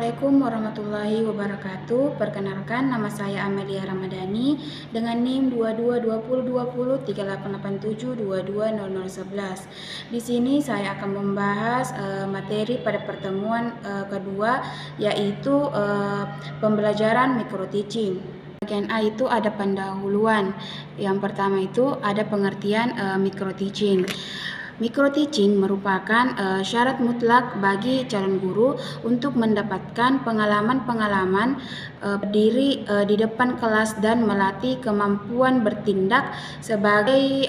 Assalamualaikum warahmatullahi wabarakatuh. Perkenalkan, nama saya Amelia Ramadhani dengan NIM 2220203887220011. Di sini saya akan membahas materi pada pertemuan kedua, yaitu pembelajaran micro teaching. Bagian A itu ada pendahuluan. Yang pertama itu ada pengertian micro teaching. Micro teaching merupakan syarat mutlak bagi calon guru untuk mendapatkan pengalaman-pengalaman berdiri di depan kelas dan melatih kemampuan bertindak sebagai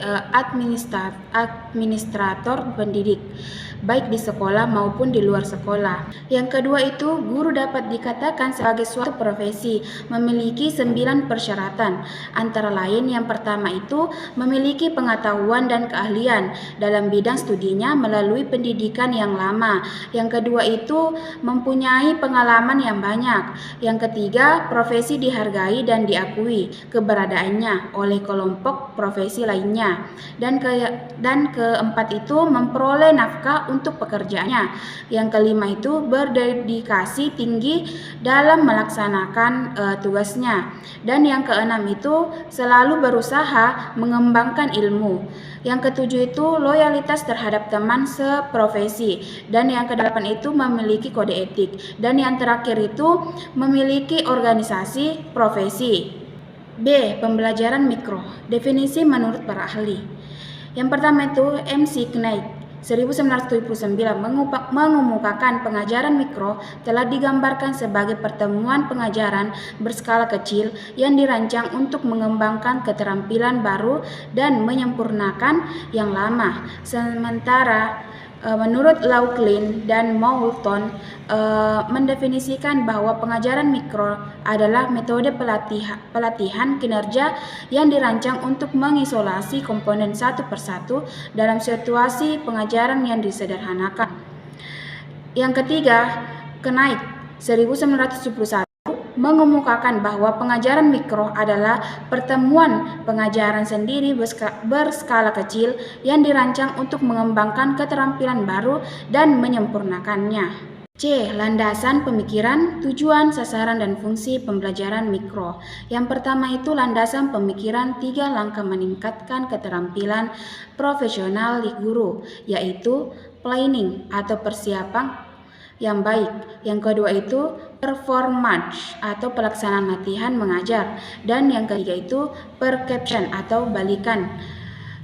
administrator pendidik, baik di sekolah maupun di luar sekolah. Yang kedua itu, guru dapat dikatakan sebagai suatu profesi memiliki 9 persyaratan. Antara lain, yang pertama itu memiliki pengetahuan dan keahlian dalam bidang studinya melalui pendidikan yang lama. Yang kedua itu mempunyai pengalaman yang banyak. Yang ketiga, profesi dihargai dan diakui keberadaannya oleh kelompok profesi lainnya. Dan keempat itu memperoleh nafkah untuk pekerjaannya. Yang kelima itu berdedikasi tinggi dalam melaksanakan tugasnya. Dan yang keenam itu selalu berusaha mengembangkan ilmu. Yang ketujuh itu loyalitas terhadap teman seprofesi. Dan yang kedelapan itu memiliki kode etik. Dan yang terakhir itu memiliki organisasi profesi. B. Pembelajaran mikro. Definisi menurut para ahli. Yang pertama itu MC Knight 1979 mengemukakan pengajaran mikro telah digambarkan sebagai pertemuan pengajaran berskala kecil yang dirancang untuk mengembangkan keterampilan baru dan menyempurnakan yang lama. Sementara menurut Laughlin dan Moulton mendefinisikan bahwa pengajaran mikro adalah metode pelatihan kinerja yang dirancang untuk mengisolasi komponen satu persatu dalam situasi pengajaran yang disederhanakan. Yang ketiga, Knight 1971 mengemukakan bahwa pengajaran mikro adalah pertemuan pengajaran sendiri berskala kecil yang dirancang untuk mengembangkan keterampilan baru dan menyempurnakannya. C. Landasan pemikiran, tujuan, sasaran, dan fungsi pembelajaran mikro. Yang pertama itu landasan pemikiran 3 langkah meningkatkan keterampilan profesional guru, yaitu planning atau persiapan yang baik. Yang kedua itu performance atau pelaksanaan latihan mengajar. Dan yang ketiga itu perception atau balikan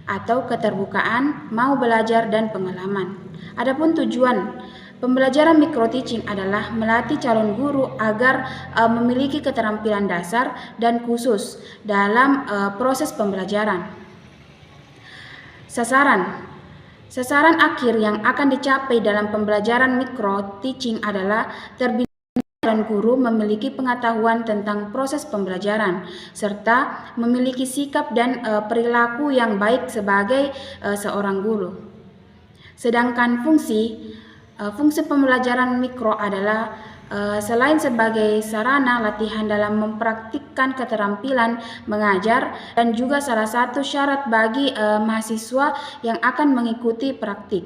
atau keterbukaan mau belajar dan pengalaman. Adapun tujuan pembelajaran micro teaching adalah melatih calon guru agar memiliki keterampilan dasar dan khusus dalam proses pembelajaran. Sasaran akhir yang akan dicapai dalam pembelajaran micro teaching adalah terbina calon guru memiliki pengetahuan tentang proses pembelajaran serta memiliki sikap dan perilaku yang baik sebagai seorang guru. Sedangkan fungsi pembelajaran mikro adalah selain sebagai sarana latihan dalam mempraktikkan keterampilan mengajar dan juga salah satu syarat bagi mahasiswa yang akan mengikuti praktik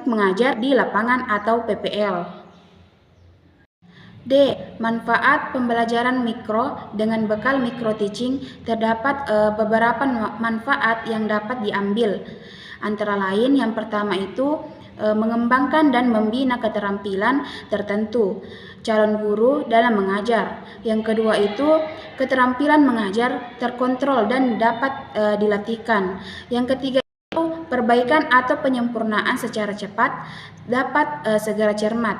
mengajar di lapangan atau PPL. D. Manfaat pembelajaran mikro. Dengan bekal micro teaching terdapat beberapa manfaat yang dapat diambil. Antara lain yang pertama itu mengembangkan dan membina keterampilan tertentu calon guru dalam mengajar. Yang kedua itu keterampilan mengajar terkontrol dan dapat dilatihkan. Yang ketiga itu perbaikan atau penyempurnaan secara cepat dapat segera cermat.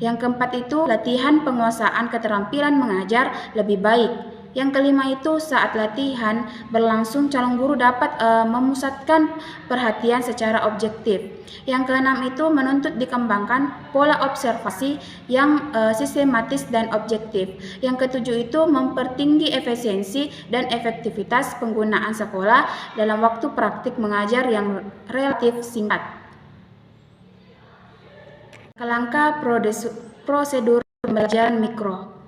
Yang keempat itu latihan penguasaan keterampilan mengajar lebih baik. Yang kelima itu saat latihan berlangsung calon guru dapat memusatkan perhatian secara objektif. Yang keenam itu menuntut dikembangkan pola observasi yang sistematis dan objektif. Yang ketujuh itu mempertinggi efisiensi dan efektivitas penggunaan sekolah dalam waktu praktik mengajar yang relatif singkat. Langkah prosedur pembelajaran mikro.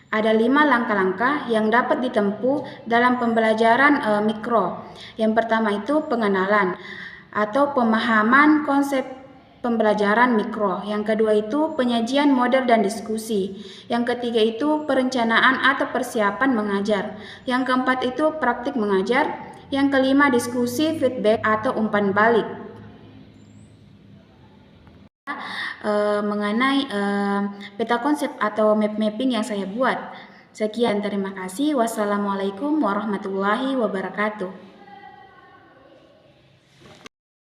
Ada 5 langkah-langkah yang dapat ditempuh dalam pembelajaran mikro. Yang pertama itu pengenalan atau pemahaman konsep pembelajaran mikro. Yang kedua itu penyajian model dan diskusi. Yang ketiga itu perencanaan atau persiapan mengajar. Yang keempat itu praktik mengajar. Yang kelima diskusi, feedback atau umpan balik. Mengenai peta konsep atau map mapping yang saya buat. Sekian, terima kasih. Wassalamualaikum warahmatullahi wabarakatuh.